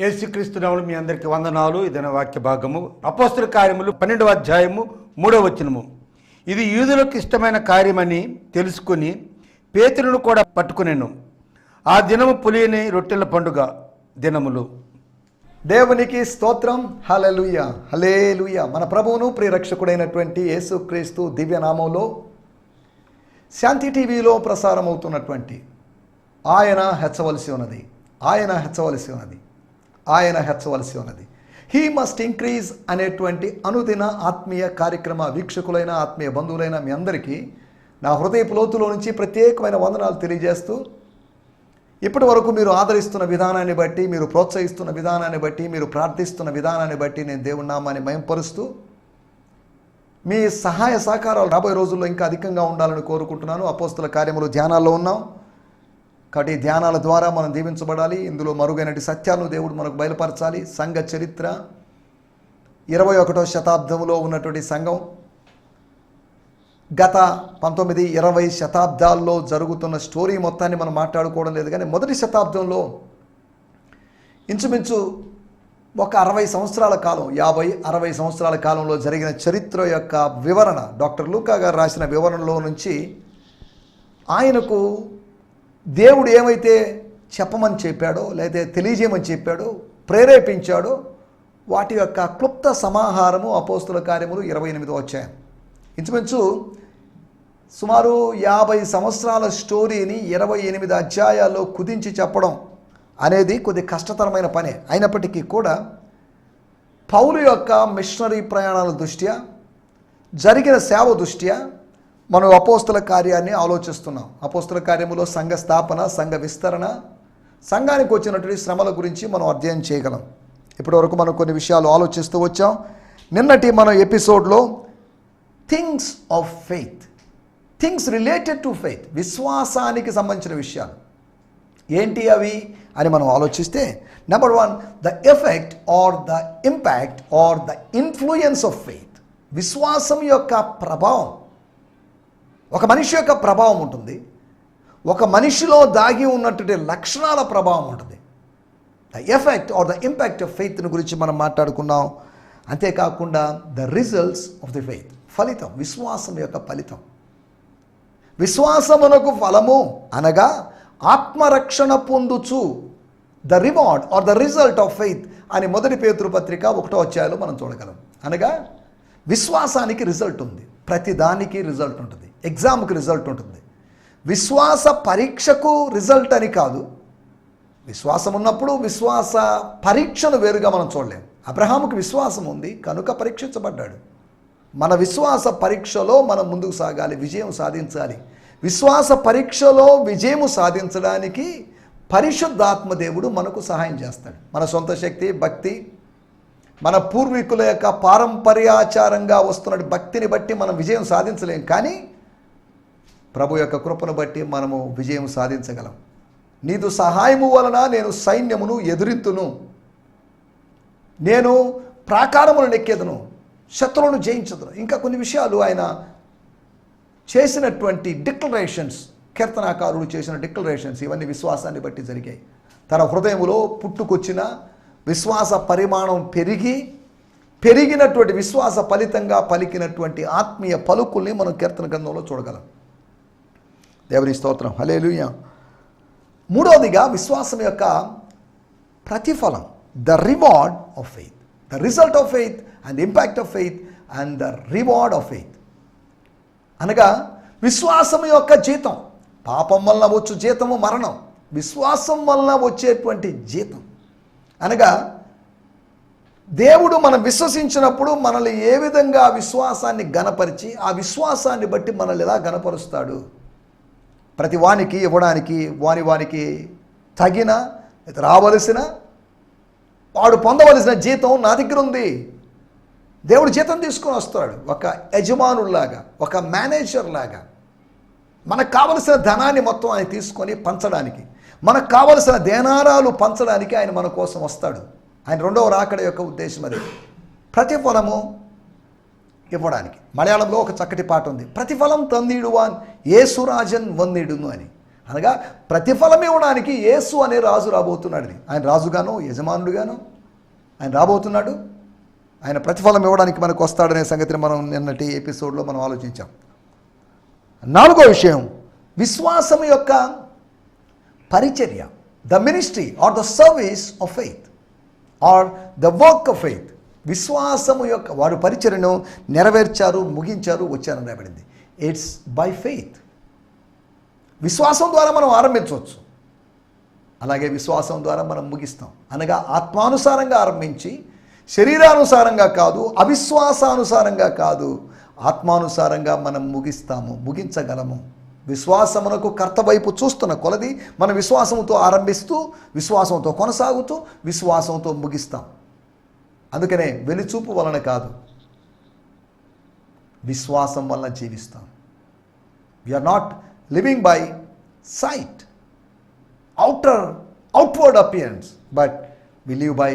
యేసుక్రీస్తు నామములో మీ అందరికీ వందనాలు. ఇదైన వాక్య భాగము అపోస్తల కార్యములు 12వ అధ్యాయము 3వ వచనము. ఇది యూదులకు ఇష్టమైన కార్యమని తెలుసుకుని పేతురును కూడా పట్టుకునేను. ఆ దినము పులియని రొట్టెల పండుగ దినములు. దేవునికి స్తోత్రం. హల్లెలూయా, హల్లెలూయా. మన ప్రభువును ప్రియరక్షకుడైనటువంటి యేసుక్రీస్తు దివ్యనామంలో శాంతి టీవీలో ప్రసారం అవుతున్నటువంటి ఆయన హెచ్చవలసి ఉన్నది, ఆయన హెచ్చవలసి ఉన్నది, ఆయన హెచ్చవలసి ఉన్నది. హీ మస్ట్ ఇంక్రీజ్ అనేటువంటి అనుదిన ఆత్మీయ కార్యక్రమ వీక్షకులైన ఆత్మీయ బంధువులైన మీ అందరికీ నా హృదయపు లోతులో నుంచి ప్రత్యేకమైన వందనాలు తెలియజేస్తూ, ఇప్పటి వరకు మీరు ఆదరిస్తున్న విధానాన్ని బట్టి, మీరు ప్రోత్సహిస్తున్న విధానాన్ని బట్టి, మీరు ప్రార్థిస్తున్న విధానాన్ని బట్టి నేను దేవుని నామాన్ని మహింపరుస్తూ, మీ సహాయ సహకారాలు రాబోయే రోజుల్లో ఇంకా అధికంగా ఉండాలని కోరుకుంటున్నాను. అపోస్తల కార్యములు ధ్యానాల్లో ఉన్నాం కాబట్టి ధ్యానాల ద్వారా మనం దీవించబడాలి. ఇందులో మరుగైనటి సత్యాలను దేవుడు మనకు బయలుపరచాలి. సంఘ చరిత్ర 21వ శతాబ్దంలో ఉన్నటువంటి సంఘం గత 19-20 శతాబ్దాల్లో జరుగుతున్న స్టోరీ మొత్తాన్ని మనం మాట్లాడుకోవడం లేదు, కానీ మొదటి శతాబ్దంలో ఇంచుమించు ఒక 60 సంవత్సరాల కాలం, 50-60 సంవత్సరాల కాలంలో జరిగిన చరిత్ర యొక్క వివరణ డాక్టర్ లూకా గారు రాసిన వివరణలో నుంచి ఆయనకు దేవుడు ఏమైతే చెప్పమని చెప్పాడో, లేదా తెలియజేయమని చెప్పాడో, ప్రేరేపించాడో వాటి యొక్క క్లుప్త సమాహారము అపోస్తల కార్యములు 28వ అధ్యాయం. ఇంచుమించు సుమారు 50 సంవత్సరాల స్టోరీని 28 అధ్యాయాల్లో కుదించి చెప్పడం అనేది కొద్ది కష్టతరమైన పనే. అయినప్పటికీ కూడా పౌలు యొక్క మిషనరీ ప్రయాణాల దృష్ట్యా, జరిగిన సేవ దృష్ట్యా మనం అపోస్తల కార్యాన్ని ఆలోచిస్తున్నాం. అపోస్తల కార్యములో సంఘ స్థాపన, సంఘ విస్తరణ, సంఘానికి వచ్చినటువంటి శ్రమల గురించి మనం అధ్యయనం చేయగలం. ఇప్పటివరకు మనం కొన్ని విషయాలు ఆలోచిస్తూ వచ్చాం. నిన్నటి మన ఎపిసోడ్లో things of faith, things related to faith, విశ్వాసానికి సంబంధించిన విషయాలు ఏంటి అవి అని మనం ఆలోచిస్తే, number 1, the effect or the impact or the influence of faith. విశ్వాసం యొక్క ప్రభావం, ఒక మనిషి యొక్క ప్రభావం ఉంటుంది, ఒక మనిషిలో దాగి ఉన్నటువంటి లక్షణాల ప్రభావం ఉంటుంది. The effect or the impact of faith గురించి మనం మాట్లాడుకున్నాం. అంతేకాకుండా the results of the faith, ఫలితం, విశ్వాసం యొక్క ఫలితం. విశ్వాసమునకు ఫలము అనగా ఆత్మరక్షణ పొందుచు, the reward or the result of faith అని మొదటి పేతురు పత్రిక 1వ అధ్యాయంలో మనం చూడగలం. అనగా విశ్వాసానికి రిజల్ట్ ఉంది, ప్రతి దానికి రిజల్ట్ ఉంటుంది, ఎగ్జామ్కి రిజల్ట్ ఉంటుంది. విశ్వాస పరీక్షకు రిజల్ట్ అని కాదు, విశ్వాసం ఉన్నప్పుడు విశ్వాస పరీక్షను వేరుగా మనం చూడలేం. అబ్రహాముకి విశ్వాసం ఉంది కనుక పరీక్షించబడ్డాడు. మన విశ్వాస పరీక్షలో మనం ముందుకు సాగాలి, విజయం సాధించాలి. విశ్వాస పరీక్షలో విజయం సాధించడానికి పరిశుద్ధాత్మ దేవుడు మనకు సహాయం చేస్తాడు. మన సొంత శక్తి, భక్తి, మన పూర్వీకుల యొక్క పారంపర్యాచారంగా వస్తున్న భక్తిని బట్టి మనం విజయం సాధించలేం, కానీ ప్రభు యొక్క కృపను బట్టి మనము విజయం సాధించగలం. నీదు సహాయము వలన నేను సైన్యమును ఎదురింతును, నేను ప్రాకారమును నెక్కేదను, శత్రువులను జయించదును. ఇంకా కొన్ని విషయాలు ఆయన చేసినటువంటి డిక్లరేషన్స్, కీర్తనాకారుడు చేసిన డిక్లరేషన్స్, ఇవన్నీ విశ్వాసాన్ని బట్టి జరిగాయి. తన హృదయములో పుట్టుకొచ్చిన విశ్వాస పరిమాణం పెరిగినటువంటి విశ్వాస ఫలితంగా పలికినటువంటి ఆత్మీయ పలుకుల్ని మనం కీర్తన గ్రంథంలో చూడగలం. దేవుని స్తోత్రం, హల్లెలూయా. మూడవదిగా విశ్వాసం యొక్క ప్రతిఫలం, the reward of faith, the result of faith and impact of faith and the reward of faith. అనగా విశ్వాసం యొక్క జీతం, పాపం వలన వచ్చు జీతము మరణం, విశ్వాసం వలన వచ్చేటువంటి జీతం అనగా దేవుడు మనం విశ్వసించినప్పుడు మనల్ని ఏ విధంగా విశ్వాసాన్ని గణపరిచి, ఆ విశ్వాసాన్ని బట్టి మనల్ని ఎలా గణపరుస్తాడు. ప్రతి వానికి ఇవ్వడానికి వానికి తగిన, రావలసిన, వాడు పొందవలసిన జీతం నా దగ్గర ఉంది. దేవుడు జీతం తీసుకొని వస్తాడు, ఒక యజమానుల్లాగా, ఒక మేనేజర్ లాగా. మనకు కావలసిన ధనాన్ని మొత్తం ఆయన తీసుకొని పంచడానికి, మనకు కావలసిన దేనారాలు పంచడానికి ఆయన మన కోసం వస్తాడు. ఆయన రెండవ రాకడ యొక్క ఉద్దేశం అది, ప్రతిఫలము ఇవ్వడానికి. మలయాళంలో ఒక చక్కటి పాట ఉంది, ప్రతిఫలం తందీడువాన్ యేసురాజన్ వందిడును అని. అనగా ప్రతిఫలం ఇవ్వడానికి యేసు అనే రాజు రాబోతున్నాడు. ఆయన రాజుగాను యజమానుడుగాను ఆయన రాబోతున్నాడు. ఆయన ప్రతిఫలం ఇవ్వడానికి మనకు వస్తాడనే సంగతిని మనం నిన్నటి ఎపిసోడ్లో మనం ఆలోచించాం. 4వ విషయం, విశ్వాసం యొక్క పరిచర్య, the ministry or the service of faith or the work of faith. విశ్వాసము యొక్క వారు పరిచర్యను నెరవేర్చారు, ముగించారు, వచ్చారని రాయబడింది. It's by faith. విశ్వాసం ద్వారా మనం ఆరంభించవచ్చు, అలాగే విశ్వాసం ద్వారా మనం ముగిస్తాం. అనగా ఆత్మానుసారంగా ఆరంభించి శరీరానుసారంగా కాదు, అవిశ్వాసానుసారంగా కాదు, ఆత్మానుసారంగా మనం ముగించగలము. విశ్వాసమునకు కర్త వైపు చూస్తున్న కొలది మనం విశ్వాసంతో ఆరంభిస్తూ, విశ్వాసంతో కొనసాగుతూ, విశ్వాసంతో ముగిస్తాం. అందుకనే వెలిచూపు వలన కాదు, విశ్వాసం వలన జీవిస్తాం. We are not living by sight, outward appearance, but we live by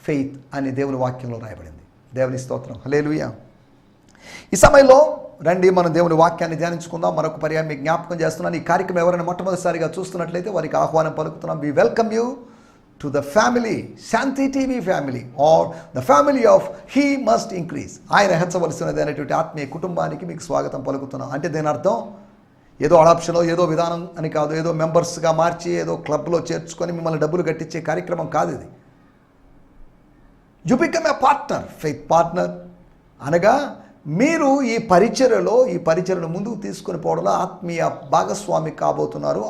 faith అని దేవుని వాక్యంలో రాయబడింది. దేవుని స్తోత్రం, హల్లెలూయా. ఈ సమయంలో రండి మనం దేవుని వాక్యాన్ని ధ్యానించుకుందాం. మరొక పర్యాయం మీకు జ్ఞాపకం చేస్తున్నాను, ఈ కార్యక్రమం ఎవరైనా మొట్టమొదటిసారిగా చూస్తున్నట్లయితే వారికి ఆహ్వానం పలుకుతున్నాం. We welcome you to the family, Shanti TV family are the family of he must increase. ఆయన హెచ్చవలసినది అనేటువంటి ఆత్మీయ కుటుంబానికి మీకు స్వాగతం పలుకుతున్నాం. అంటే దీని అర్థం ఏదో అడాప్షనో ఏదో విధానం అని కాదు, ఏదో మెంబర్స్గా మార్చి ఏదో క్లబ్లో చేర్చుకొని మిమ్మల్ని డబ్బులు కట్టించే కార్యక్రమం కాదు ఇది. You become a partner, faith partner. అనగా మీరు ఈ పరిచర్యను ముందుకు తీసుకొని పోవడంలో ఆత్మీయ భాగస్వామి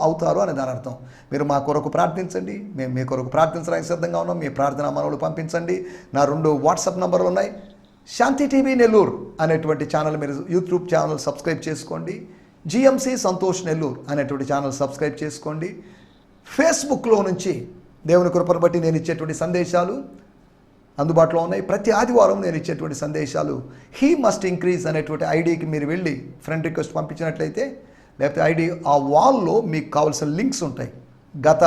అవుతారు అని దాని అర్థం. మీరు మా కొరకు ప్రార్థించండి, మేము మీ కొరకు ప్రార్థించడానికి సిద్ధంగా ఉన్నాం. మీ ప్రార్థనా మనవులు పంపించండి. నా 2 వాట్సాప్ నంబర్లు ఉన్నాయి. శాంతి టీవీ నెల్లూరు అనేటువంటి ఛానల్ మీరు యూట్యూబ్ ఛానల్ సబ్స్క్రైబ్ చేసుకోండి. జిఎంసి సంతోష్ నెల్లూరు అనేటువంటి ఛానల్ సబ్స్క్రైబ్ చేసుకోండి. ఫేస్బుక్లో నుంచి దేవుని కృపను బట్టి నేను ఇచ్చేటువంటి సందేశాలు అందుబాటులో ఉన్నాయి. ప్రతి ఆదివారం నేను ఇచ్చేటువంటి సందేశాలు హీ మస్ట్ ఇంక్రీజ్ అనేటువంటి ఐడికి మీరు వెళ్ళి ఫ్రెండ్ రిక్వెస్ట్ పంపించినట్లయితే, లేకపోతే ఐడి ఆ వాల్లో మీకు కావాల్సిన లింక్స్ ఉంటాయి. గత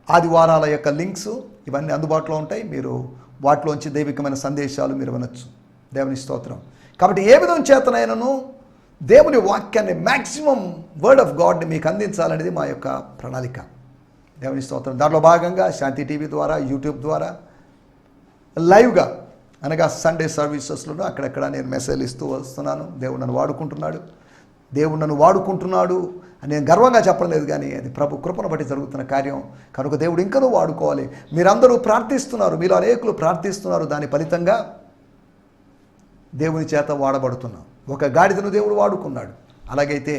ఆదివారాల యొక్క లింక్స్ ఇవన్నీ అందుబాటులో ఉంటాయి. మీరు వాటిలోంచి దైవికమైన సందేశాలు మీరు వినొచ్చు. దేవుని స్తోత్రం. కాబట్టి ఏ విధం చేతనైనను దేవుని వాక్యాన్ని మ్యాక్సిమం వర్డ్ ఆఫ్ గాడ్ని మీకు అందించాలనేది మా యొక్క ప్రణాళిక. దేవుని స్తోత్రం. దాంట్లో భాగంగా శాంతి టీవీ ద్వారా, యూట్యూబ్ ద్వారా లైవ్గా అనగా సండే సర్వీసెస్లోనూ అక్కడక్కడ నేను మెసేజ్ ఇస్తూ వస్తున్నాను. దేవుడు నన్ను వాడుకుంటున్నాడు అని నేను గర్వంగా చెప్పడం లేదు, కానీ అది ప్రభు కృపను బట్టి జరుగుతున్న కార్యం కనుక దేవుడు ఇంకనూ వాడుకోవాలి. మీరందరూ ప్రార్థిస్తున్నారు, మీలో అనేకులు ప్రార్థిస్తున్నారు. దాని ఫలితంగా దేవుని చేత వాడబడుతున్నాం. ఒక గాడిదను దేవుడు వాడుకున్నాడు, అలాగైతే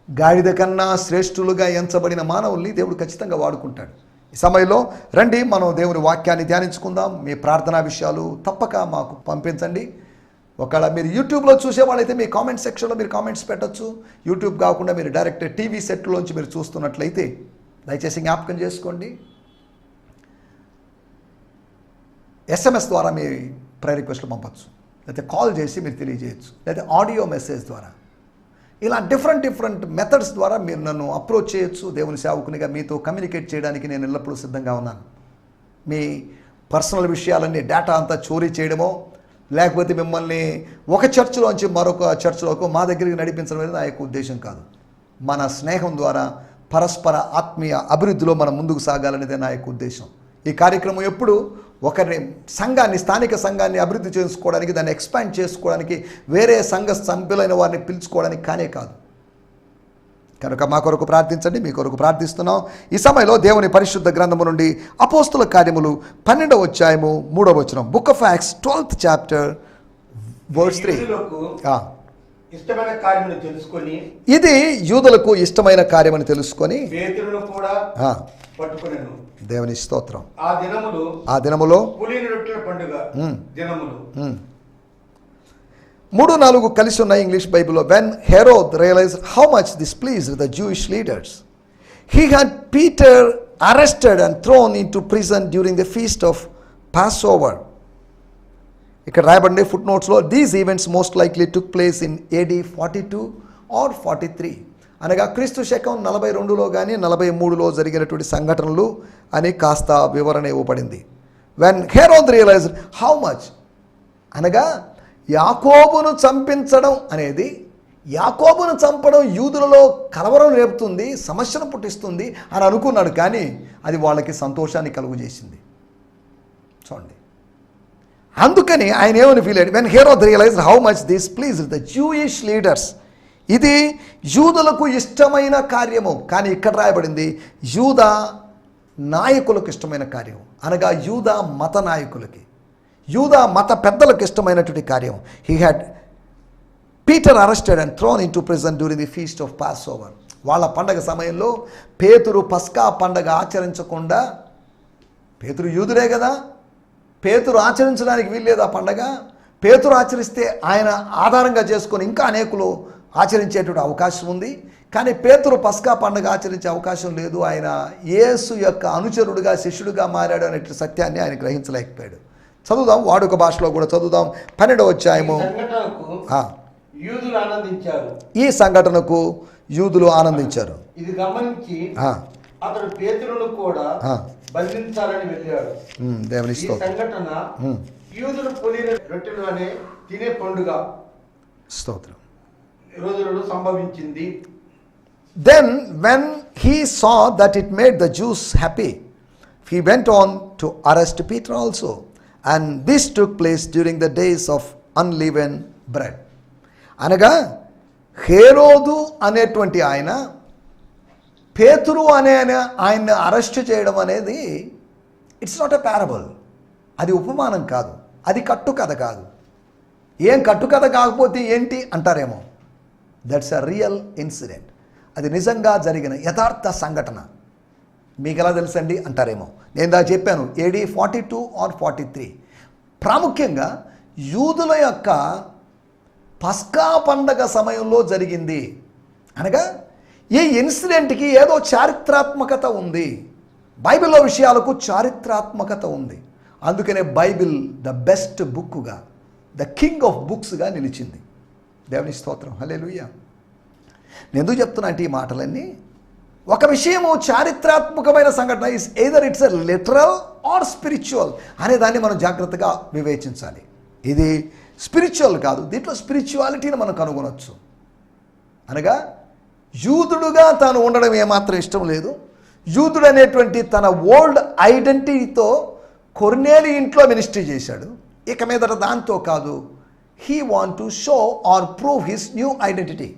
గాడిద కన్నా శ్రేష్ఠులుగా ఎంచబడిన మానవుల్ని దేవుడు ఖచ్చితంగా వాడుకుంటాడు. ఈ సమయంలో రండి మనం దేవుని వాక్యాన్ని ధ్యానించుకుందాం. మీ ప్రార్థనా విషయాలు తప్పక మాకు పంపించండి. ఒకవేళ మీరు యూట్యూబ్లో చూసేవాళ్ళైతే మీ కామెంట్ సెక్షన్లో మీరు కామెంట్స్ పెట్టచ్చు. యూట్యూబ్ కాకుండా మీరు డైరెక్ట్ టీవీ సెట్లోంచి మీరు చూస్తున్నట్లయితే దయచేసి జ్ఞాపకం చేసుకోండి, SMS ద్వారా మీ ప్రేయర్ రిక్వెస్ట్లు పంపచ్చు, లేకపోతే కాల్ చేసి మీరు తెలియజేయచ్చు, లేకపోతే ఆడియో మెసేజ్ ద్వారా. ఇలా డిఫరెంట్ మెథడ్స్ ద్వారా మీరు నన్ను అప్రోచ్ చేయొచ్చు. దేవుని సేవకునిగా మీతో కమ్యూనికేట్ చేయడానికి నేను ఎల్లప్పుడూ సిద్ధంగా ఉన్నాను. మీ పర్సనల్ విషయాలన్నీ డేటా అంతా చోరీ చేయడమో, లేకపోతే మిమ్మల్ని ఒక చర్చిలోంచి మరొక చర్చిలోకి మా దగ్గరికి నడిపించడం అనేది నా యొక్క ఉద్దేశం కాదు. మన స్నేహం ద్వారా పరస్పర ఆత్మీయ అభివృద్ధిలో మనం ముందుకు సాగాలనేదే నా యొక్క ఉద్దేశం. ఈ కార్యక్రమం ఎప్పుడు ఒకరిని స్థానిక సంఘాన్ని అభివృద్ధి చేసుకోవడానికి, దాన్ని ఎక్స్పాండ్ చేసుకోవడానికి, వేరే సంఘ సభ్యులైన వారిని పిలుచుకోవడానికి కానే కాదు. కనుక మా కొరకు ప్రార్థించండి, మీ కొరకు ప్రార్థిస్తున్నాం. ఈ సమయంలో దేవుని పరిశుద్ధ గ్రంథము నుండి అపోస్తుల కార్యములు 12వ అధ్యాయము 3వ వచనం, book of Acts 12th chapter verse 3. ఇష్టమైన కార్యమును తెలుసుకొని, ఇది యూదులకు ఇష్టమైన కార్యమని తెలుసుకొని పేతురును కూడా పట్టుకొనెను. దేవుని స్తోత్రం. ఆ దినములో పులియని రొట్టెల పండుగ దినములు 3-4 కలిసి ఉన్నాయి ఇంగ్లీష్ బైబిల్లో. When Herod realised how much this pleased the Jewish leaders, he had Peter arrested and thrown into prison during the feast of passover. ఇక్కడ రాయబడి ఫుట్ నోట్స్లో, these events most likely took place in AD 42 or 43, అనగా క్రీస్తు శకం 42లో కానీ 43లో జరిగినటువంటి సంఘటనలు అని కాస్త వివరణ ఇవ్వబడింది. When Herod realised how much, అనగా యాకోబును చంపించడం అనేది యాకోబును చంపడం యూదులలో కలవరం రేపుతుంది, సమస్యను పుట్టిస్తుంది అని అనుకున్నాడు. కానీ అది వాళ్ళకి సంతోషాన్ని కలుగజేసింది. చూడండి, అందుకని ఆయన ఏమని ఫీల్ అయ్యాడు, when Herod realise how much this please the Jewish leaders. ఇది యూదులకు ఇష్టమైన కార్యము. కానీ ఇక్కడ రాయబడింది యూదా నాయకులకు ఇష్టమైన కార్యం, అనగా యూదా మత నాయకులకి, యూదా మత పెద్దలకు ఇష్టమైనటువంటి కార్యం. He had Peter arrested and thrown into prison during the feast of pass over. వాళ్ళ పండగ సమయంలో పేతురు పస్కా పండగ ఆచరించకుండా, పేతురు యూదుడే కదా, పేతురు ఆచరించడానికి వీల్లేదు ఆ పండగ. పేతురు ఆచరిస్తే ఆయన ఆధారంగా చేసుకొని ఇంకా అనేకులు ఆచరించేటువంటి అవకాశం ఉంది. కానీ పేతురు పస్కా పండుగ ఆచరించే అవకాశం లేదు. ఆయన యేసు యొక్క అనుచరుడుగా, శిష్యుడిగా మారాడు అనే సత్యాన్ని ఆయన గ్రహించలేకపోయాడు. చదువుదాం, వాడుక భాషలో కూడా చదువుదాం. 12వ అధ్యాయము. ఈ సంఘటనకు యూదులు ఆనందించారు. ఇది గమనించి అతడు పేతురును కూడా బంధించాలని వెళ్ళాడు. దేవుని సంఘటన యూదులు పొలిన రొట్టెలు అనే తినే పండుగ స్తోత్రం రోజులలో సంభవించింది. Then when he saw that it made the Jews happy, he went on to arrest Peter also. And this took place during the days of unleavened bread. అనగా హేరోదు అనేటువంటి ఆయన పేతురు ఆయన్ని అరెస్ట్ చేయడం అనేది ఇట్స్ నాట్ ఎ పారబుల్. అది ఉపమానం కాదు, అది కట్టుకథ కాదు. ఏం కట్టుకథ కాకపోతే ఏంటి అంటారేమో. That's a real incident. అది నిజంగా జరిగిన యథార్థ సంఘటన. మీకు ఎలా తెలుసండి అంటారేమో. నేను దా చెప్పాను, AD 42 or 43. ప్రాముఖ్యంగా యూదుల యొక్క పస్కా పండగ సమయంలో జరిగింది. అనగా ఈ ఇన్సిడెంట్కి ఏదో చారిత్రాత్మకత ఉంది. బైబిల్లో విషయాలకు చారిత్రాత్మకత ఉంది. అందుకనే బైబిల్ ద బెస్ట్ బుక్గా, ద కింగ్ ఆఫ్ బుక్స్గా నిలిచింది. దేవుని స్తోత్రం, హల్లెలూయా. నేను ఎందుకు చెప్తున్నా అంటే ఈ మాటలన్నీ, ఒక విషయము చారిత్రాత్మకమైన సంఘటన is either it's a literal or spiritual అనే దాన్ని మనం జాగ్రత్తగా వివేచించాలి. ఇది స్పిరిచువల్ కాదు, దీంట్లో స్పిరిచువాలిటీని మనం కనుగొనవచ్చు. అనగా యూదుడుగా తాను ఉండడం ఏమాత్రం ఇష్టం లేదు. యూదుడు అనేటువంటి తన ఓల్డ్ ఐడెంటిటీతో కొర్నేలి ఇంట్లో మినిస్ట్రీ చేశాడు. ఇక మీదట దాంతో కాదు, he want to show or prove his new identity.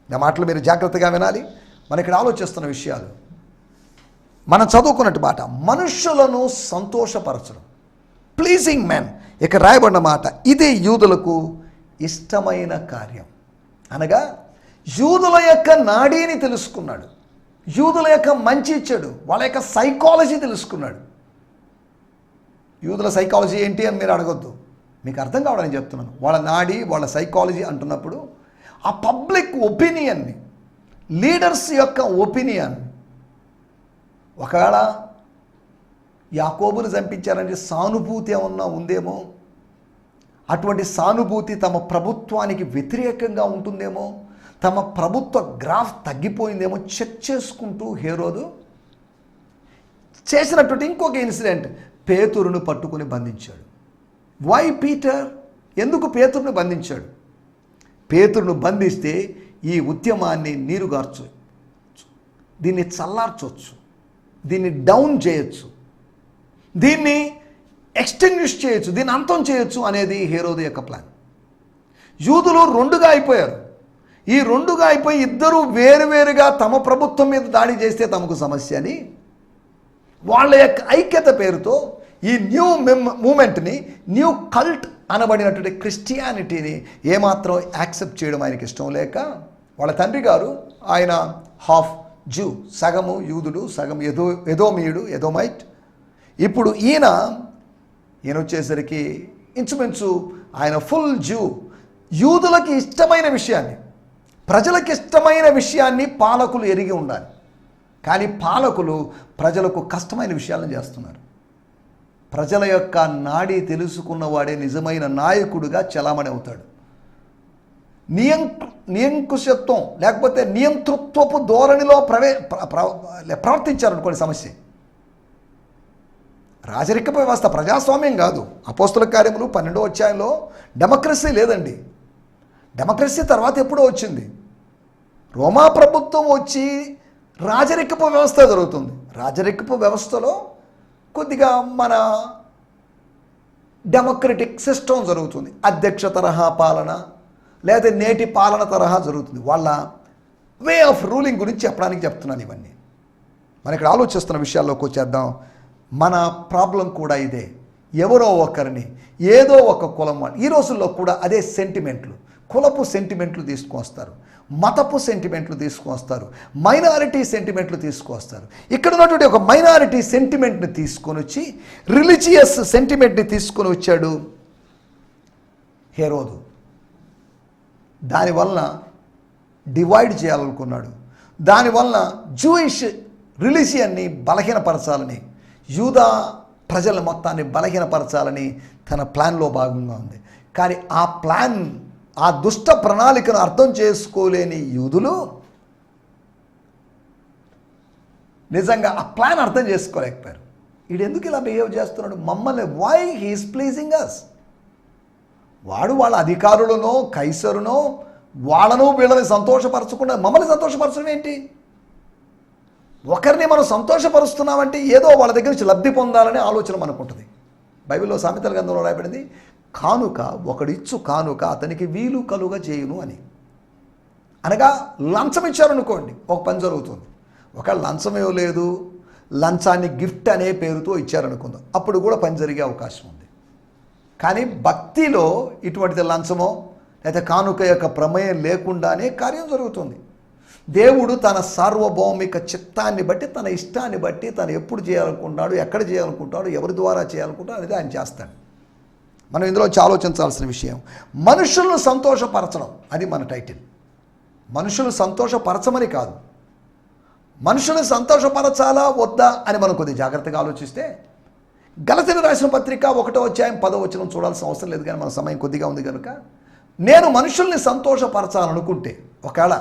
నా మాటలు మీరు జాగ్రత్తగా వినాలి. మనం ఇక్కడ ఆలోచిస్తున్న విషయాలు, మనం చదువుకున్నట్టు మాట, మనుషులను సంతోషపరచడం, ప్లీజింగ్ మెన్. ఇక్కడ రాయబడిన మాట, ఇది యూదులకు ఇష్టమైన కార్యం. అనగా యూదుల యొక్క నాడీని తెలుసుకున్నాడు, యూదుల యొక్క మంచి చెడు, వాళ్ళ యొక్క సైకాలజీ తెలుసుకున్నాడు. యూదుల సైకాలజీ ఏంటి అని మీరు అడగొద్దు, మీకు అర్థం కావడానికి చెప్తున్నాను. వాళ్ళ నాడీ, వాళ్ళ సైకాలజీ అంటున్నప్పుడు ఆ పబ్లిక్ ఒపీనియన్ని, లీడర్స్ యొక్క ఒపీనియన్, ఒకవేళ యాకోబును చంపించారంటే సానుభూతి ఏమన్నా ఉందేమో, అటువంటి సానుభూతి తమ ప్రభుత్వానికి వ్యతిరేకంగా ఉంటుందేమో, తమ ప్రభుత్వ గ్రాఫ్ తగ్గిపోయిందేమో చెక్ చేసుకుంటూ హేరోదు చేసినటువంటి ఇంకొక ఇన్సిడెంట్, పేతురును పట్టుకుని బంధించాడు. Why Peter? ఎందుకు పేతురును బంధించాడు? పేతురును బంధిస్తే ఈ ఉద్యమాన్ని నీరుగార్చు, దీన్ని చల్లార్చవచ్చు, దీన్ని డౌన్ చేయొచ్చు, దీన్ని ఎక్స్టింగ్విష్ చేయొచ్చు, దీన్ని అంతం చేయొచ్చు అనేది హేరోదు యొక్క ప్లాన్. యూదులు రెండుగా అయిపోయారు. ఈ రెండుగా అయిపోయి ఇద్దరు వేరువేరుగా తమ ప్రభుత్వం మీద దాడి చేస్తే తమకు సమస్య అని వాళ్ళ యొక్క ఐక్యత పేరుతో ఈ న్యూ మూమెంట్ని, న్యూ కల్ట్ అనబడినటువంటి క్రిస్టియానిటీని ఏమాత్రం యాక్సెప్ట్ చేయడం ఆయనకి ఇష్టం లేక, వాళ్ళ తండ్రి గారు ఆయన హాఫ్ జూ, సగము యూదుడు, సగం ఎదోమీయుడు, ఎదోమైట్. ఇప్పుడు ఈయన వచ్చేసరికి ఇంచుమించు ఆయన ఫుల్ జూ. యూదులకి ఇష్టమైన విషయాన్ని, ప్రజలకు ఇష్టమైన విషయాన్ని పాలకులు ఎరిగి ఉండాలి. కానీ పాలకులు ప్రజలకు కష్టమైన విషయాలను చేస్తున్నారు. ప్రజల యొక్క నాడి తెలుసుకున్నవాడే నిజమైన నాయకుడిగా చలామణి అవుతాడు. నియంకుశత్వం లేకపోతే నియంతృత్వపు ధోరణిలో ప్రవర్తించారనుకోండి సమస్య. రాజరిక వ్యవస్థ ప్రజాస్వామ్యం కాదు. అపోస్తుల కార్యములు 12వ అధ్యాయంలో డెమోక్రసీ లేదండి. డెమోక్రసీ తర్వాత ఎప్పుడో వచ్చింది. రోమా ప్రభుత్వం వచ్చి రాజరికపు వ్యవస్థ జరుగుతుంది. రాజరికపు వ్యవస్థలో కొద్దిగా మన డెమోక్రటిక్ సిస్టమ్ జరుగుతుంది. అధ్యక్ష తరహా పాలన లేదా నేటి పాలన తరహా జరుగుతుంది. వాళ్ళ వే ఆఫ్ రూలింగ్ గురించి చెప్పడానికి చెప్తున్నాను ఇవన్నీ. మనం ఇక్కడ ఆలోచిస్తున్న విషయాల్లోకి వచ్చేద్దాం. మన ప్రాబ్లం కూడా ఇదే. ఎవరో ఒకరిని ఏదో ఒక కులం వాళ్ళు ఈ రోజుల్లో కూడా అదే సెంటిమెంట్లు, కులపు సెంటిమెంట్లు తీసుకొస్తారు, మతపు సెంటిమెంట్లు తీసుకొస్తారు, మైనారిటీ సెంటిమెంట్లు తీసుకొస్తారు. ఇక్కడ ఉన్నటువంటి ఒక మైనారిటీ సెంటిమెంట్ని తీసుకొని వచ్చి రిలీజియస్ సెంటిమెంట్ని తీసుకొని వచ్చాడు హేరోదు. దానివలన డివైడ్ చేయాలనుకున్నాడు. దానివలన జూయిష్ రిలీజియన్ని బలహీనపరచాలని, యూదా ప్రజల మొత్తాన్ని బలహీనపరచాలని తన ప్లాన్లో భాగంగా ఉంది. కానీ ఆ ప్లాన్, ఆ దుష్ట ప్రణాళికను అర్థం చేసుకోలేని యూదులు నిజంగా ఆ ప్లాన్ అర్థం చేసుకోలేకపోయారు. వీడు ఎందుకు ఇలా బిహేవ్ చేస్తున్నాడు మమ్మల్ని, వై హీఈస్ ప్లీజింగ్ అస్. వాడు వాళ్ళ అధికారులను, కైసరును, వాళ్ళను వీళ్ళని సంతోషపరచకుండా మమ్మల్ని సంతోషపరచడం ఏంటి? ఒకరిని మనం సంతోషపరుస్తున్నామంటే ఏదో వాళ్ళ దగ్గర నుంచి లబ్ధి పొందాలనే ఆలోచన మనకు ఉంటుంది. బైబిల్లో సామెతల గ్రంథంలో రాయబడింది, కానుక ఒకడిచ్చు కానుక అతనికి వీలు కలుగా చేయును అని. అనగా లంచం ఇచ్చారనుకోండి, ఒక పని జరుగుతుంది. ఒకవేళ లంచం ఇవ్వలేదు, లంచాన్ని గిఫ్ట్ అనే పేరుతో ఇచ్చారనుకుందాం, అప్పుడు కూడా పని జరిగే అవకాశం ఉంది. కానీ భక్తిలో ఇటువంటిది లంచమో లేదా కానుక యొక్క ప్రమేయం లేకుండానే కార్యం జరుగుతుంది. దేవుడు తన సార్వభౌమిక చిత్తాన్ని బట్టి, తన ఇష్టాన్ని బట్టి, తను ఎప్పుడు చేయాలనుకుంటున్నాడు, ఎక్కడ చేయాలనుకుంటున్నాడు, ఎవరి ద్వారా చేయాలనుకుంటున్నాడు అనేది ఆయన చేస్తాడు. మనం ఇందులో ఆలోచించాల్సిన విషయం మనుషులను సంతోషపరచడం. అది మన టైటిల్. మనుషులు సంతోషపరచమని కాదు, మనుషులను సంతోషపరచాలా వద్దా అని మనం కొద్దిగా జాగ్రత్తగా ఆలోచిస్తే, గలతీయులకు రాసిన పత్రిక 1వ అధ్యాయం 10వ వచనం చూడాల్సిన అవసరం లేదు, కానీ మన సమయం కొద్దిగా ఉంది కనుక, నేను మనుషుల్ని సంతోషపరచాలనుకుంటే, ఒకవేళ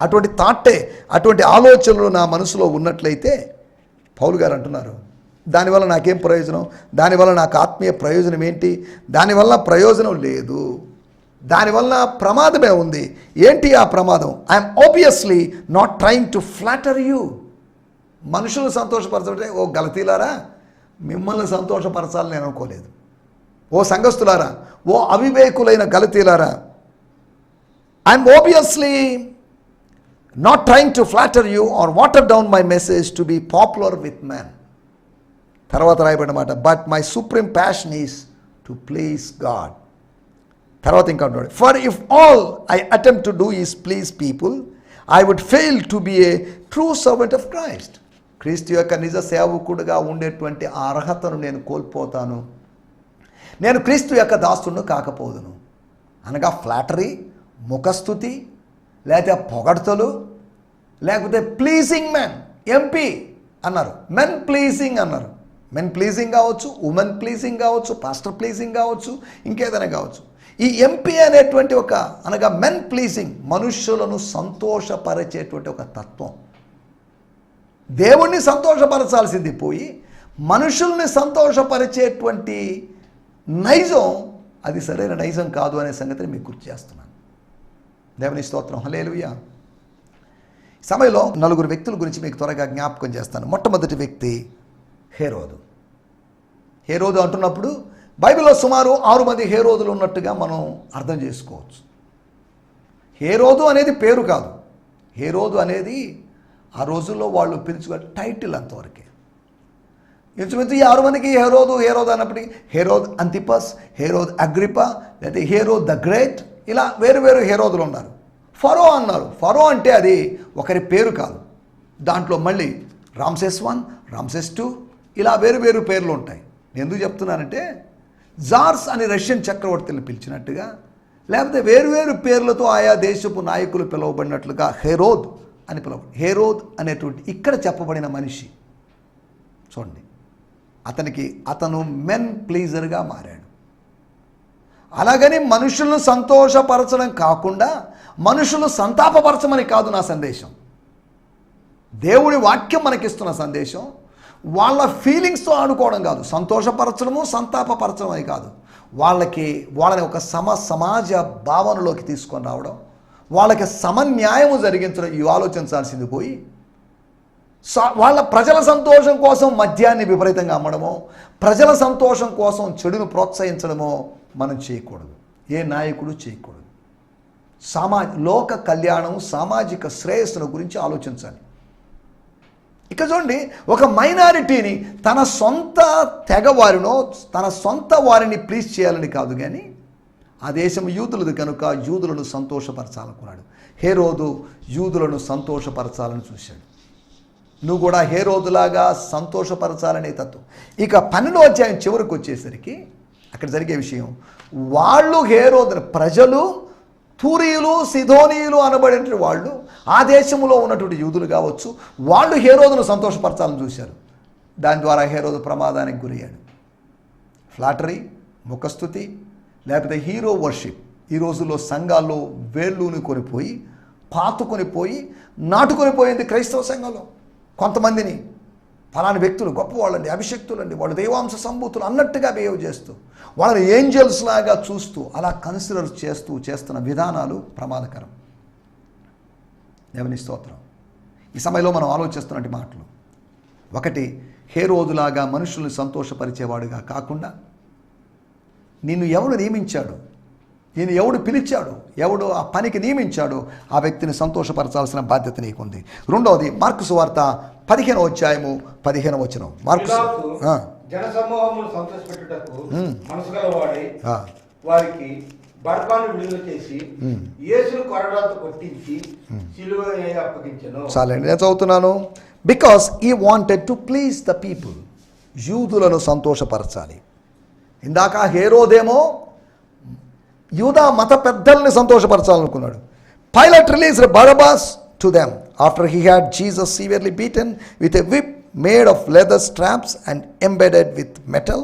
అటువంటి థాటే, అటువంటి ఆలోచనలు నా మనసులో ఉన్నట్లయితే, పౌలు గారు అంటున్నారు, దానివల్ల నాకేం ప్రయోజనం, దానివల్ల నాకు ఆత్మీయ ప్రయోజనం ఏంటి, దానివల్ల ప్రయోజనం లేదు, దానివల్ల ప్రమాదమే ఉంది. ఏంటి ఆ ప్రమాదం? I'm obviously not trying to flatter you. మనుషులను సంతోషపరచే, ఓ గలతీలారా మిమ్మల్ని సంతోషపరచాలని నేను అనుకోలేదు. ఓ సంఘస్థులారా, ఓ అవివేకులైన గలతీలారా, I'm obviously not trying to flatter you or water down my message to be popular with men. తర్వాత రాయబడిన మాట, but my supreme passion is to please God. తర్వాత ఇంకా ఉంటాడు, for if all I attempt to do is please people I would fail to be a true servant of Christ. క్రీస్తు యొక్క నిజ సేవకుడుగా ఉండేటువంటి ఆ అర్హతను నేను కోల్పోతాను, నేను క్రీస్తు యొక్క దాసును కాకపోదును. అనగా ఫ్లాటరీ, ముఖస్థుతి, లేకపోతే పొగడ్తలు, లేకపోతే ప్లీజింగ్ మెన్, ఎంపీ అన్నారు, మెన్ ప్లీజింగ్ అన్నారు. మెన్ ప్లీజింగ్ కావచ్చు, ఉమెన్ ప్లీజింగ్ కావచ్చు, పాస్టర్ ప్లీజింగ్ కావచ్చు, ఇంకేదైనా కావచ్చు. ఈ ఎంపీ అనేటువంటి ఒక అనగా మెన్ ప్లీజింగ్, మనుష్యులను సంతోషపరిచేటువంటి ఒక తత్వం. దేవుణ్ణి సంతోషపరచాల్సింది పోయి మనుషుల్ని సంతోషపరిచేటువంటి నైజం, అది సరైన నైజం కాదు అనే సంగతిని మీకు గుర్తు చేస్తున్నాను. దేవుని స్తోత్రం, హల్లెలూయా. సమయంలో 4 వ్యక్తుల గురించి మీకు త్వరగా జ్ఞాపకం చేస్తాను. మొట్టమొదటి వ్యక్తి హేరోదు. హేరోదు అంటున్నప్పుడు బైబిల్లో సుమారు 6 మంది హేరోదులు ఉన్నట్టుగా మనం అర్థం చేసుకోవచ్చు. హేరోదు అనేది పేరు కాదు, హేరోదు అనేది ఆ రోజుల్లో వాళ్ళు పిలుచుకునే టైటిల్ అంతవరకే. ఇంచుమించు ఈ 6 మందికి హేరోదు హేరోదు అన్నప్పటికీ హేరోద్ అంతిపస్, హేరోద్ అగ్రిపా, లేదా హేరోద్ ద గ్రేట్, ఇలా వేరు వేరు హేరోదులు ఉన్నారు. ఫరో అన్నారు. ఫరో అంటే అది ఒకరి పేరు కాదు, దాంట్లో మళ్ళీ రామ్సెస్ 1, రామ్సెస్ 2, ఇలా వేరు వేరు పేర్లు ఉంటాయి. నేను ఎందుకు చెప్తున్నానంటే, జార్స్ అని రష్యన్ చక్రవర్తులను పిలిచినట్టుగా, లేకపోతే వేరువేరు పేర్లతో ఆయా దేశపు నాయకులు పిలువబడినట్లుగా హేరోద్ అని పిలువబడి, హేరోద్ అనేటువంటి ఇక్కడ చెప్పబడిన మనిషి చూడండి, అతను మెన్ ప్లీజర్గా మారాడు. అలాగని మనుషులను సంతోషపరచడం కాకుండా మనుషులు సంతాపపరచమని కాదు నా సందేశం. దేవుడి వాక్యం మనకిస్తున్న సందేశం వాళ్ళ ఫీలింగ్స్తో ఆడుకోవడం కాదు, సంతోషపరచడము సంతాపపరచడం అని కాదు. వాళ్ళని ఒక సమాజ భావనలోకి తీసుకొని రావడం, వాళ్ళకి సమన్యాయము జరిగించడం, ఇవి ఆలోచించాల్సింది పోయి వాళ్ళ ప్రజల సంతోషం కోసం మద్యాన్ని విపరీతంగా అమ్మడమో, ప్రజల సంతోషం కోసం చెడును ప్రోత్సహించడమో మనం చేయకూడదు. ఏ నాయకుడు చేయకూడదు. లోక కళ్యాణం, సామాజిక శ్రేయస్సును గురించి ఆలోచించాలి. ఇక చూడండి, ఒక మైనారిటీని తన సొంత తెగవారినో తన సొంత వారిని ప్లీజ్ చేయాలని కాదు, కానీ ఆ దేశం యూదులది కనుక యూదులను సంతోషపరచాలనుకున్నాడు. హేరోదు యూదులను సంతోషపరచాలని చూశాడు. నువ్వు కూడా హేరోదులాగా సంతోషపరచాలనే తత్వం. ఇక 12వ అధ్యాయం చివరికి వచ్చేసరికి అక్కడ జరిగే విషయం, వాళ్ళు హేరోదుని ప్రజలు తూరీయులు సిదోనీయులు అనబడినటువంటి వాళ్ళు, ఆ దేశంలో ఉన్నటువంటి యూదులు కావచ్చు, వాళ్ళు హేరోదును సంతోషపరచాలని చూశారు. దాని ద్వారా హేరోదు ప్రమాదానికి గురయ్యాడు. ఫ్లాటరీ, ముఖస్థుతి, లేకపోతే హీరో వర్షిప్ ఈ రోజుల్లో సంఘాల్లో వేళ్ళూని కొనిపోయి, పాతుకొని పోయి, నాటుకొని పోయింది క్రైస్తవ సంఘంలో. కొంతమందిని ఫలాని వ్యక్తులు గొప్పవాళ్ళండి, అభిషక్తులండి, వాళ్ళు దైవాంశ సంభూతులు అన్నట్టుగా బిహేవ్ చేస్తూ, వాళ్ళని ఏంజల్స్ లాగా చూస్తూ అలా కన్సిడర్ చేస్తున్న విధానాలు ప్రమాదకరం. దేవుని స్తోత్రం. ఈ సమయంలో మనం ఆలోచిస్తున్నటువంటి మాటలు, ఒకటి, హేరోదులాగా మనుషుల్ని సంతోషపరిచేవాడుగా కాకుండా నిన్ను ఎవడు నియమించాడు, నేను ఎవడు పిలిచాడు, ఎవడు ఆ పనికి నియమించాడో ఆ వ్యక్తిని సంతోషపరచాల్సిన బాధ్యత నీకుంది. రెండవది, మార్కు సువార్త 15వ అధ్యాయము 15వ వచనం. మార్కు జనసమూహమును సంతోషపెట్టుటకు మనసు గలవాడై వారికి బర్బాను విడుదల చేసి యేసును కొరడాలతో కొట్టించి సిలువ అప్పగించెను. చాలండి, నేను చదువుతున్నాను. Because he wanted to please the people. యూదులను సంతోషపరచాలి. ఇందాక హేరోదేమో యూదా మత పెద్దల్ని సంతోషపరచాలనుకున్నాడు. Pilate released Barabbas to them after he had Jesus severely beaten with a whip made of leather straps and embedded with metal.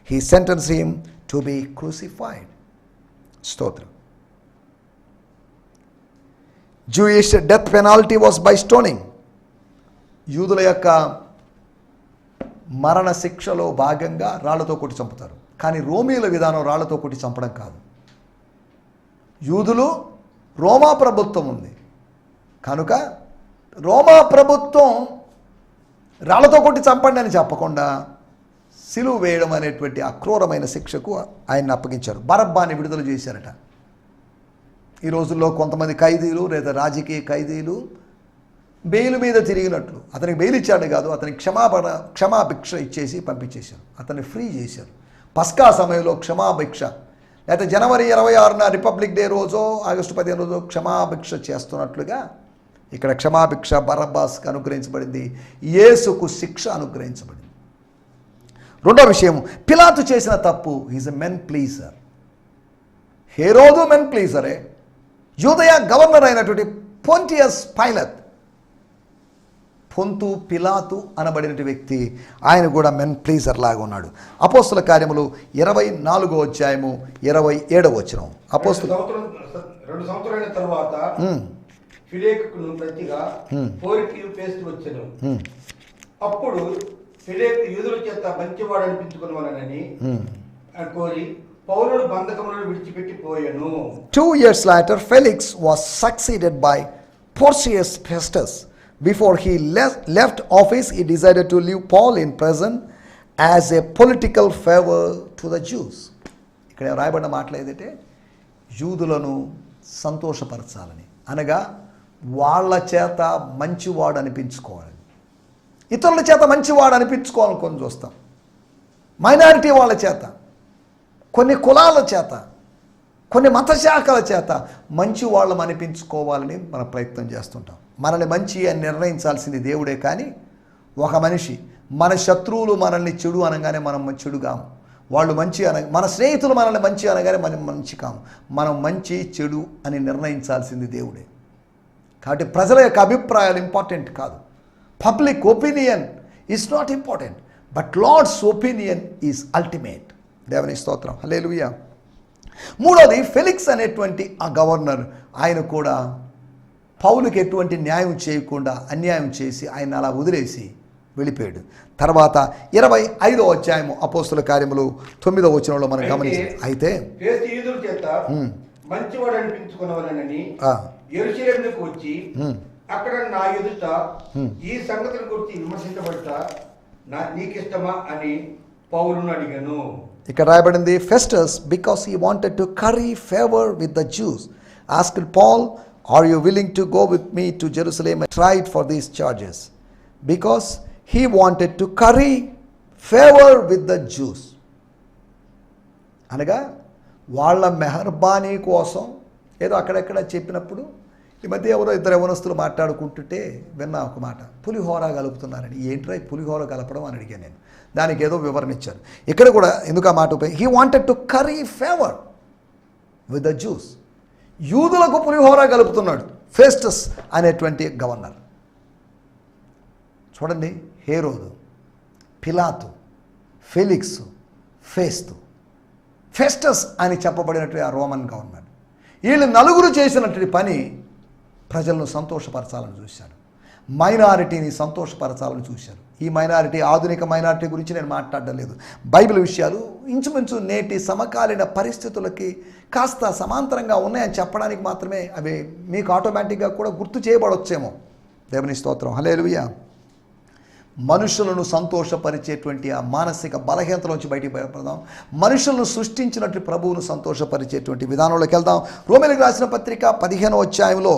He sentenced him to be crucified. Stotram. Jewish death penalty was by stoning. యూదుల యొక్క మరణ శిక్షలో భాగంగా రాళ్లతో కొట్టి చంపుతారు. కానీ రోమీల విధానం రాళ్లతో కొట్టి చంపడం కాదు. యూదులు రోమా ప్రభుత్వం ఉంది కనుక రోమా ప్రభుత్వం రాళ్లతో కొట్టి చంపండి అని చెప్పకుండా సిలువ వేయడం అనేటువంటి అక్రూరమైన శిక్షకు ఆయన్ని అప్పగించారు. బరబ్బాని విడుదల చేశారట. ఈ రోజుల్లో కొంతమంది ఖైదీలు లేదా రాజకీయ ఖైదీలు బెయిల్ మీద తిరిగినట్లు, అతనికి బెయిల్ ఇచ్చాడు కాదు, అతనికి క్షమాభిక్ష ఇచ్చేసి పంపించేశారు, అతన్ని ఫ్రీ చేశారు. పస్కా సమయంలో క్షమాభిక్ష, లేకపోతే జనవరి 26న రిపబ్లిక్ డే రోజో ఆగస్టు 15 రోజో క్షమాభిక్ష చేస్తున్నట్లుగా ఇక్కడ క్షమాభిక్ష బరబ్బాస్కి అనుగ్రహించబడింది, యేసుకు శిక్ష అనుగ్రహించబడింది. రెండో విషయం, పిలాతు చేసిన తప్పు. Is a men pleaser. హేరోదు మెన్ ప్లీజరే. యూదయ గవర్నర్ అయినటువంటి పొంటియస్ పైలత్, పొంతు పిలాతు అనబడిన వ్యక్తి, ఆయన కూడా మెన్ ప్లీజర్ లాగా ఉన్నాడు. అపోస్తుల కార్యములు 24వ అధ్యాయము 27వ వచనం. అపోస్తుల 2 సంవత్సరాల తర్వాత ఫిలేకును ప్రతిగా పోరికియు పేస్తూ వచ్చెను. అప్పుడు ఫిలేకు యూదుల చేత మంచివాడు అనిపించుకున్నానని కోరి పౌలును బంధకములను విడిచిపెట్టి పోయెను. 2 years later, Felix was succeeded by Porcius Festus. Before he left office, he decided to leave Paul in prison as a political favor to the Jews. ఇక్కడ రాయబడిన మాటలు ఏదంటే యూదులను సంతోషపరచాలని, అనగా వాళ్ళ చేత మంచివాడు అనిపించుకోవాలి. ఇతరుల చేత మంచివాడు అనిపించుకోవాలని కొన్ని చూస్తాం. మైనారిటీ వాళ్ళ చేత, కొన్ని కులాల చేత, కొన్ని మత శాఖల చేత మంచి వాళ్ళం అనిపించుకోవాలని మనం ప్రయత్నం చేస్తుంటాం. మనల్ని మంచి అని నిర్ణయించాల్సింది దేవుడే, కానీ ఒక మనిషి, మన శత్రువులు మనల్ని చెడు అనగానే మనం చెడుగాము, వాళ్ళు మంచి మన స్నేహితులు మనల్ని మంచి అనగానే మనం మంచి కాము. మనం మంచి చెడు అని నిర్ణయించాల్సింది దేవుడే. కాబట్టి ప్రజల యొక్క అభిప్రాయాలు ఇంపార్టెంట్ కాదు. Public opinion is not important, but Lord's opinion is ultimate. దేవుని స్తోత్రం, హల్లెలూయా. మూడోది, ఫెలిక్స్ అనేటువంటి ఆ గవర్నర్, ఆయన కూడా పౌలుకి ఎటువంటి న్యాయం చేయకుండా అన్యాయం చేసి ఆయన అలా వదిలేసి వెళ్ళిపోయాడు. తర్వాత 25వ అధ్యాయము అపోస్తుల కార్యములు 9వ వచనంలో మనం గమనించాం. అయితే ఫేస్తు యూదుల చేత మంచివాడు అనిపించుకున్నవారని యెరూషలేమునకు వచ్చి అక్కడ నా ఎదుట ఈ సంగతుల గురించి విమర్శించబడతా నీకిష్టమా అని పౌలును అడిగాను. ఇక్కడ రాయబడింది, Festus because he wanted to curry favour with the Jews asked Paul, are you willing to go with me to Jerusalem and tried for these charges, because he wanted to curry favour with the Jews. అనగా వాళ్ళ మెహర్బానీ కోసం ఏదో అక్కడెక్కడ చెప్పినప్పుడు, ఈ మధ్య ఎవరో ఇద్దరు యవనస్తులు మాట్లాడుకుంటుంటే విన్నా ఒక మాట, పులిహోర కలుపుతున్నారని. ఏంట్రా పులిహోర కలపడం అని అడిగాను నేను. దానికి ఏదో వివరణ ఇచ్చారు. ఇక్కడ కూడా ఎందుకు ఆ మాట ఉపయోగం, he wanted to curry favour with the juice. యూదులకు పులిహోర కలుపుతున్నాడు ఫెస్టస్ అనేటువంటి గవర్నర్. చూడండి, హేరోదు, పిలాతు, ఫెలిక్స్, ఫెస్టస్ అని చెప్పబడినటువంటి ఆ రోమన్ గవర్నర్, వీళ్ళు నలుగురు చేసినటువంటి పని ప్రజలను సంతోషపరచాలని చూశాడు, మైనారిటీని సంతోషపరచాలని చూశారు. ఈ మైనారిటీ, ఆధునిక మైనారిటీ గురించి నేను మాట్లాడడం లేదు. బైబిల్ విషయాలు ఇంచుమించు నేటి సమకాలీన పరిస్థితులకి కాస్త సమాంతరంగా ఉన్నాయని చెప్పడానికి మాత్రమే అవి మీకు ఆటోమేటిక్గా కూడా గుర్తు చేయబడొచ్చేమో. దేవుని స్తోత్రం, హల్లెలూయా. మనుషులను సంతోషపరిచేటువంటి ఆ మానసిక బలహీనతలోంచి బయటికి బయటపడదాం. మనుషులను సృష్టించినట్టు ప్రభువును సంతోషపరిచేటువంటి విధానంలోకి వెళ్దాం. రోమీయులకు రాసిన పత్రిక 15వ అధ్యాయంలో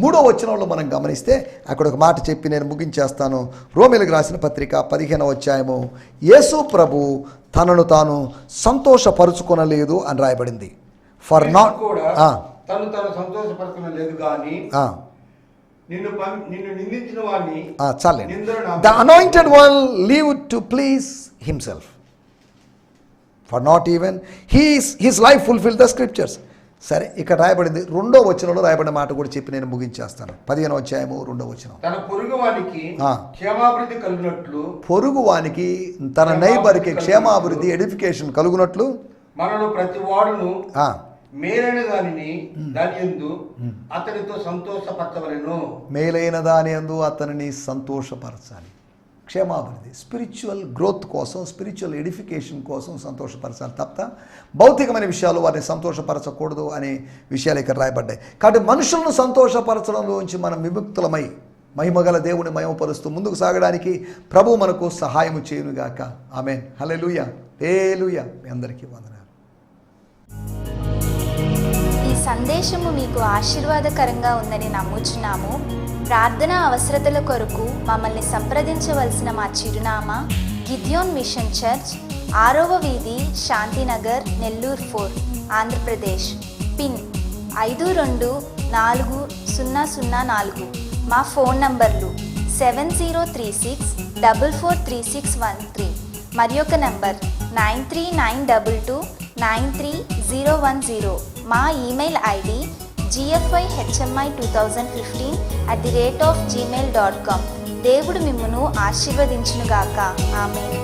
3వ వచనంలో మనం గమనిస్తే అక్కడ ఒక మాట చెప్పి నేను ముగించేస్తాను. రోమీయులకు రాసిన పత్రిక 15వ అధ్యాయము, యేసు ప్రభు తనను తాను సంతోషపరుచుకొనలేదు అని రాయబడింది. ఫర్ నాట్ తను సంతోషపరచుకోలేదు కానీ నిన్ను నిందించిన వాడిని చాలండి. The anointed one lived to please himself, for not even his life fulfil the scriptures. సరే, ఇక్కడ రాయబడింది 2వ వచనంలో రాయబడిన మాట కూడా చెప్పి నేను ముగించేస్తాను. 15వ అధ్యాయము 2వ వచనం, తన పొరుగువానికి క్షేమాభివృద్ధి కలుగునట్లు, పొరుగువానికి తన నైబర్కి క్షేమాభివృద్ధి ఎడిఫికేషన్ కలుగునట్లు మనను ప్రతి వాడును మేలైన దానిని దాని యందు అతనితో సంతోషపరచవలెను. మేలైన దాని యందు అతనిని సంతోషపరచాలి. క్షేమాభివృద్ధి, స్పిరిచువల్ గ్రోత్ కోసం, స్పిరిచువల్ ఎడిఫికేషన్ కోసం సంతోషపరచాలి తప్ప భౌతికమైన విషయాలు వారిని సంతోషపరచకూడదు అనే విషయాలు ఇక్కడ రాయబడ్డాయి. కాబట్టి మనుషులను సంతోషపరచడంలోంచి మనం విముక్తులమై మహిమగల దేవుని మహిమపరుస్తూ ముందుకు సాగడానికి ప్రభు మనకు సహాయము చేయునుగాక. ఆమేన్, హల్లెలూయా, హల్లెలూయా. మీ అందరికీ వందనాలు. సందేశము మీకు ఆశీర్వాదకరంగా ఉందని నమ్ముచున్నాము. ప్రార్థనా అవసరతల కొరకు మమ్మల్ని సంప్రదించవలసిన మా చిరునామా గిద్యోన్ మిషన్ చర్చ్, 6వ వీధి, శాంతినగర్, నెల్లూరు 4, ఆంధ్రప్రదేశ్. పిన్ 524004. మా ఫోన్ నంబర్లు 7036443613 మరి ఒక నంబర్ 9392293010. మా ఈమెయిల్ ఐడి gfihmi2015@gmail.com. దేవుడు మిమ్మును ఆశీర్వదించునుగాక. ఆమేన్.